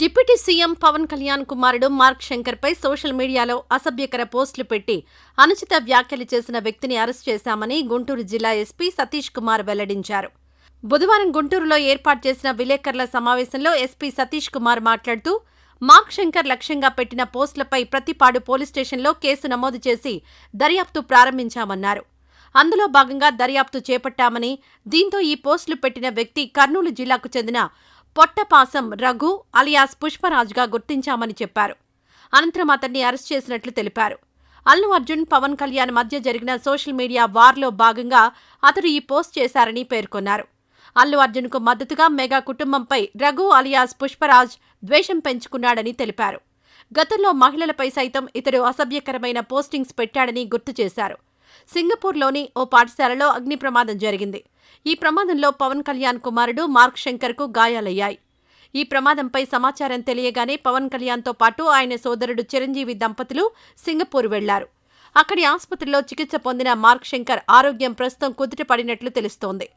Deputy CM Pawan Kalyan కుమారుడు mark శంకర్పై social మీడియాలో అసభ్యకర పోస్టులు పెట్టి అనుచిత వ్యాఖ్యలు చేసిన వ్యక్తిని అరెస్ట్ చేశామని గుంటూరు జిల్లా ఎస్పీ సతీష్ కుమార్ వెల్లడించారు. బుధవారం గుంటూరులో ఏర్పాటు చేసిన విలేకరుల సమావేశంలో ఎస్పీ సతీష్ కుమార్ మాట్లాడుతూ, మార్క్ శంకర్ లక్ష్యంగా పెట్టిన పోస్టులపై ప్రతిపాడు పోలీస్ స్టేషన్లో కేసు నమోదు చేసి దర్యాప్తు ప్రారంభించామన్నారు. అందులో భాగంగా దర్యాప్తు చేపట్టామని, దీంతో ఈ పోస్టులు పెట్టిన వ్యక్తి కర్నూలు జిల్లాకు చెందిన పొట్టపాసం రఘు అలియాస్ పుష్పరాజ్గా గుర్తించామని చెప్పారు. అనంతరం అతన్ని అరెస్ట్ చేసినట్లు తెలిపారు. అల్లు అర్జున్, పవన్ కళ్యాణ్ మధ్య జరిగిన సోషల్ మీడియా వార్లో భాగంగా అతడు ఈ పోస్ట్ చేశారని పేర్కొన్నారు. అల్లు అర్జున్కు మద్దతుగా మెగా కుటుంబంపై రఘు అలియాస్ పుష్పరాజ్ ద్వేషం పెంచుకున్నాడని తెలిపారు. గతంలో మహిళలపై సైతం ఇతడు అసభ్యకరమైన పోస్టింగ్స్ పెట్టాడని గుర్తు చేశారు. సింగపూర్లోని ఓ పాఠశాలలో అగ్ని ప్రమాదం జరిగింది. ఈ ప్రమాదంలో పవన్ కళ్యాణ్ కుమారుడు మార్క్ శంకర్కు గాయాలయ్యాయి. ఈ ప్రమాదంపై సమాచారం తెలియగానే పవన్ కళ్యాణ్తో పాటు ఆయన సోదరుడు చిరంజీవి దంపతులు సింగపూర్ వెళ్లారు. అక్కడి ఆసుపత్రిలో చికిత్స పొందిన మార్క్ శంకర్ ఆరోగ్యం ప్రస్తుతం కుదుటపడినట్లు తెలుస్తోంది.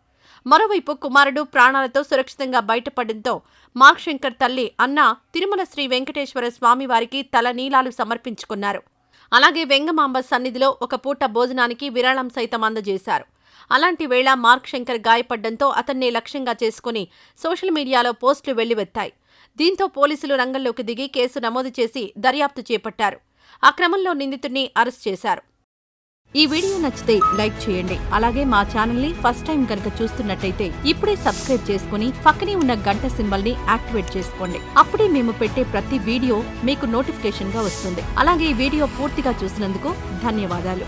మరోవైపు కుమారుడు ప్రాణాలతో సురక్షితంగా బయటపడడంతో మార్క్ శంకర్ తల్లి అన్న తిరుమల శ్రీ వెంకటేశ్వర స్వామివారికి తలనీలాలు సమర్పించుకున్నారు. అలాగే వెంగమాంబ సన్నిధిలో ఒక పూట భోజనానికి విరాళం సైతం అందజేశారు. అలాంటి వేళ మార్క్ శంకర్ గాయపడ్డంతో అతన్నే లక్ష్యంగా చేసుకుని సోషల్ మీడియాలో పోస్టులు వెల్లువెత్తాయి. దీంతో పోలీసులు రంగంలోకి దిగి కేసు నమోదు చేసి దర్యాప్తు చేపట్టారు. ఆ క్రమంలో నిందితుడిని అరెస్ట్ చేశారు. ఈ వీడియో నచ్చితే లైక్ చేయండి. అలాగే మా ఛానల్ని ఫస్ట్ టైం కనుక చూస్తున్నట్టయితే ఇప్పుడే సబ్స్క్రైబ్ చేసుకుని పక్కనే ఉన్న గంట సింబల్ని యాక్టివేట్ చేసుకోండి. అప్పుడే మేము పెట్టే ప్రతి వీడియో మీకు నోటిఫికేషన్గా వస్తుంది. అలాగే ఈ వీడియో పూర్తిగా చూసినందుకు ధన్యవాదాలు.